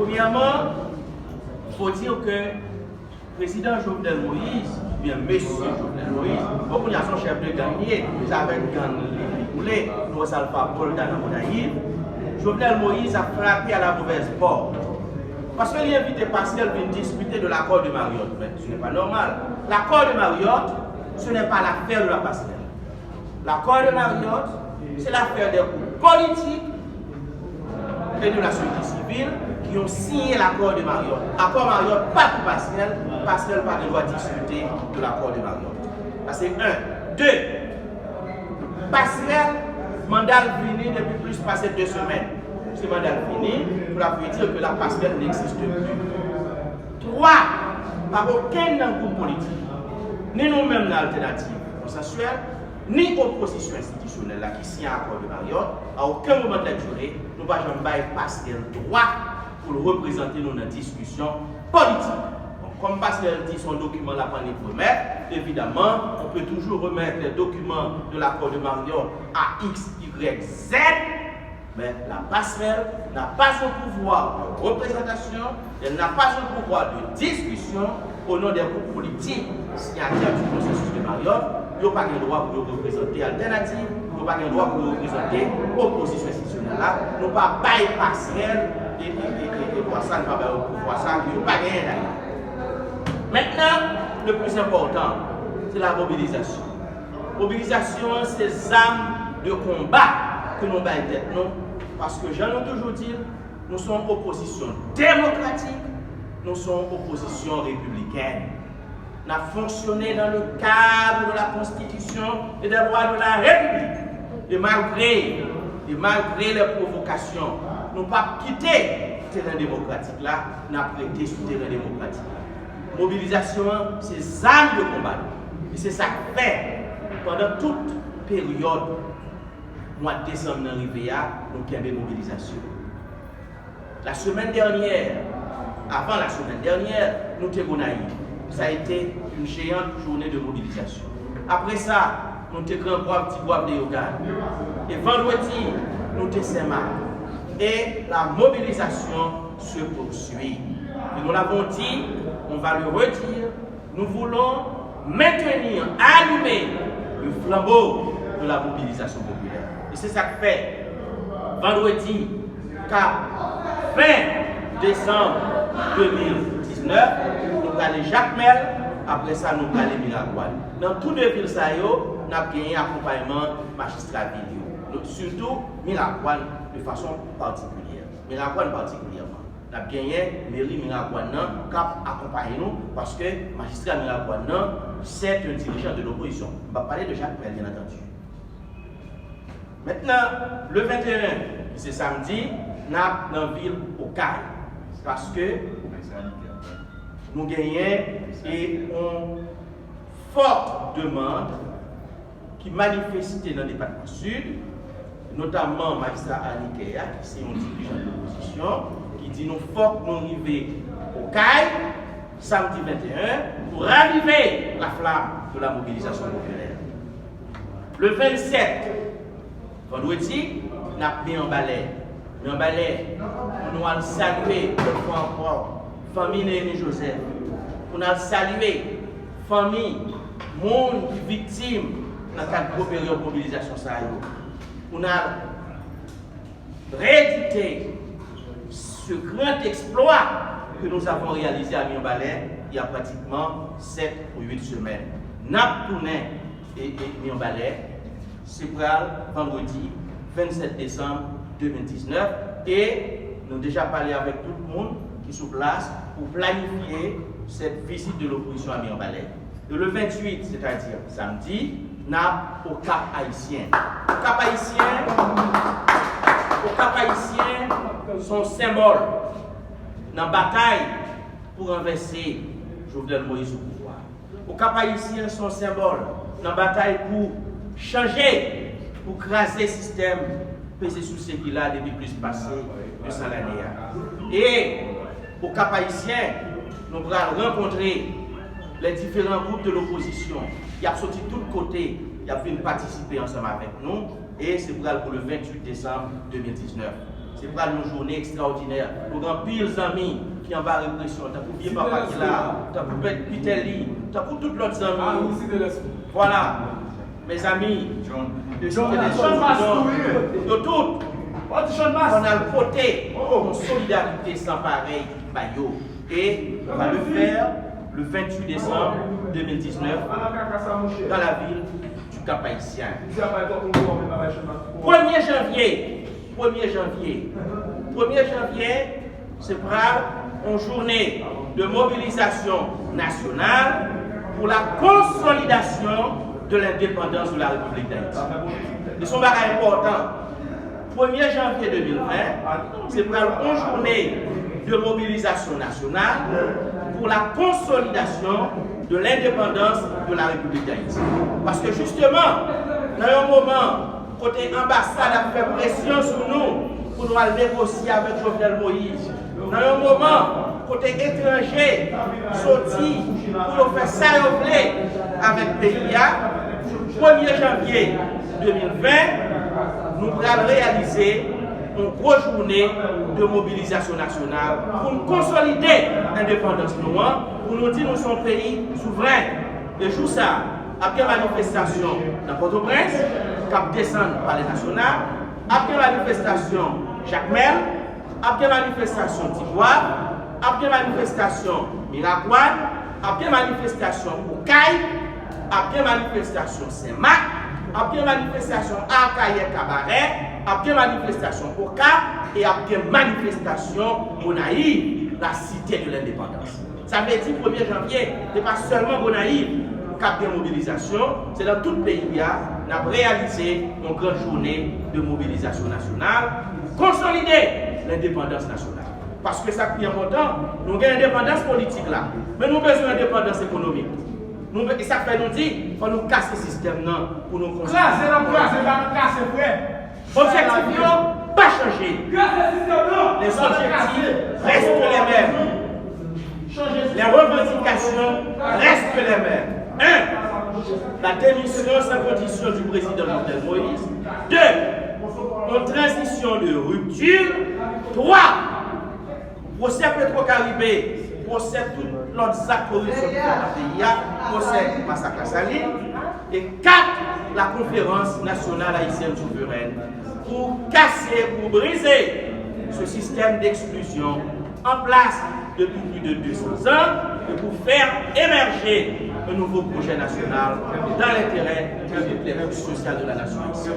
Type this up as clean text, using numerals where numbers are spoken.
Premièrement, il faut dire que le président Jovenel Moïse, bien monsieur Jovenel Moïse, beaucoup de son chef de gang, nous avons une gang découlée, nous avons pas Paul dans la Monaïve. Jovenel Moïse a frappé à la mauvaise porte. Parce que l'invité Pascal vient discuter de l'accord de Mariotte. Mais ce n'est pas normal. L'accord de Mariotte, ce n'est pas l'affaire de la Pascal. L'accord de Mariotte, c'est l'affaire des groupes politiques et de la société civile qui ont signé l'accord de Mariotte. L'accord Mariotte, pas pour Pascal. Pascal n'a pas le droit de discuter de l'accord de Mariotte. Ça c'est un. Deux, Pascal, mandat fini depuis plus passé 2 semaines. Ce mandat fini, cela veut dire que la Pascal n'existe plus. 3, par aucun groupe politique, ni nous-mêmes dans l'alternative consensuelle, ni opposition institutionnelle qui signe l'accord de Mariotte, à aucun moment de la durée, nous ne pouvons jamais Pascal droit pour le représenter dans une discussion politique. Donc, comme Pascal dit son document la panne remettre, évidemment, on peut toujours remettre les documents de l'accord de Mariotte à X, Y, Z, mais la passerelle n'a pas un pouvoir de représentation, elle n'a pas un pouvoir de discussion au nom des groupes politiques signataires du processus de Mariotte. Ils n'ont pas le droit pour représenter alternative, ils n'ont pas le droit pour représenter opposition institutionnelle. Ils n'ont pas bail passerelle et pour ça, ils n'ont pas pouvoir ça, ils n'ont pas gagné d'ailleurs. Maintenant, le plus important, c'est la mobilisation. Mobilisation, c'est les armes de combat que nous baillons tête, non? Parce que j'en ai toujours dit, nous sommes opposition démocratique, nous sommes opposition républicaine. Nous avons fonctionné dans le cadre de la Constitution et des lois de la République. Et malgré les provocations, nous n'avons pas quitté le terrain démocratique là, nous avons prêté sur le terrain démocratique. Mobilisation, c'est armes de combat. Et c'est ça que fait pendant toute période. Mois de décembre dans Rivea, nous avons des mobilisations. La semaine dernière, avant la semaine dernière, nous avons ça a été une géante journée de mobilisation. Après ça, nous avons grand petit bois de yoga. Et vendredi, nous avons Saint-Marc. Et la mobilisation se poursuit. Et nous l'avons dit, on va le redire, nous voulons maintenir, allumer le flambeau de la mobilisation populaire. Et c'est ça que fait vendredi 20 décembre 2019, nous allons Jacques Mel, après ça nous allons Miragoâne. Dans toutes les villes, nous avons gagné un accompagnement magistral vidéo. Surtout Miragoâne de façon particulière. Miragoâne particulièrement. Nous avons gagné mairie Miragoâne qui accompagne nous parce que magistrat Miragoâne, c'est un dirigeant de l'opposition. On va parler de Jacques Mel, bien entendu. Maintenant, le 21, c'est samedi, nous sommes dans la ville au Caille. Parce que nous gagnons et une forte demande qui manifestait dans le département sud, notamment magistrat Anikea, qui est un dirigeant de l'opposition, qui dit nous faut que nous arrivions au Caille, samedi 21, pour raviver la flamme de la mobilisation populaire. Le 27, vendredi, nous avons mis en balai. Nous allons saluer une fois encore la famille Néhémie Joseph. Nous allons saluer la famille, monde qui victime dans le cadre de période de mobilisation. Nous allons rééditer ce grand exploit que nous avons réalisé à Mion-Balais il y a pratiquement 7 ou 8 semaines. Nous avons tourné et Mion-Balais. C'est pour vendredi 27 décembre 2019 et nous avons déjà parlé avec tout le monde qui est sur place pour planifier cette visite de l'opposition à Mion-Balais. Et le 28, c'est-à-dire samedi, nous avons au Cap Haïtien. Au Cap Haïtien, son symbole dans la bataille pour renverser Jovenel Moïse au pouvoir. Au Cap Haïtien, son symbole dans la bataille pour changer, pour craser le système, peser sous ce qu'il a depuis plus passé de 100 années. Et au Cap Haïtien, nous allons rencontrer les différents groupes de l'opposition. Ils ont sorti de tous côtés, ils ont fait participer ensemble avec nous. Et c'est pour le 28 décembre 2019. c'est pas une journée extraordinaire. Nous avons pile d'amis qui en bas répression. T'as pour bien papa qui là, t'as pour Pitelli, t'as pour toutes l'autre amis. Voilà, mes amis, de tout, on a le côté en solidarité sans pareil, Bayo. Et on va le faire le 28 décembre 2019 dans la ville du Cap-Haïtien. 1er janvier, c'est une journée de mobilisation nationale pour la consolidation de l'indépendance de la République d'Haïti. C'est un bagage important. 1er janvier 2020, c'est pour une journée de mobilisation nationale pour la consolidation de l'indépendance de la République d'Haïti. Parce que justement, dans un moment, côté ambassade a fait pression sur nous pour nous aller négocier avec Jovenel Moïse. Dans un moment, côté étranger, sorti pour nous faire ça avec le pays. 1er janvier 2020, nous allons réaliser une grosse journée de mobilisation nationale pour nous consolider l'indépendance noire, pour nous dire que nous sommes un pays souverain. Et jour ça, après manifestation dans Port-au-Prince, cap descendre par les nationales, après manifestation Jacmel, après manifestation Tigouab, après manifestation Miracoine, après manifestation Oukaï, après manifestation Saint-Marc, après manifestation Arcaïe Cabaret, après manifestation Oka et après manifestation Bonaïve, la cité de l'indépendance. Ça veut dire 1er janvier, ce n'est pas seulement Bonaïve, cap de mobilisation, c'est dans tout le pays où on a réalisé une grande journée de mobilisation nationale pour consolider l'indépendance nationale. Parce que ça qui est important, nous avons une indépendance politique là, mais nous avons besoin d'indépendance économique. Et ça fait nous dire qu'il faut nous casser le système pour nous construire. L'objectif n'a pas changé. Les objectifs restent les mêmes. Les revendications restent les mêmes. 1. La démission sans condition du président Jovenel Moïse. 2. Une transition de rupture. 3. Procès Petro-Caribé. Procès tout l'autre acte corruption du pays, procès massacre à Saline. Et 4. La conférence nationale haïtienne souveraine pour casser, pour briser ce système d'exclusion en place depuis plus de 200 ans et pour faire émerger un nouveau projet national dans l'intérêt de toutes les forces sociales de la nation haïtienne.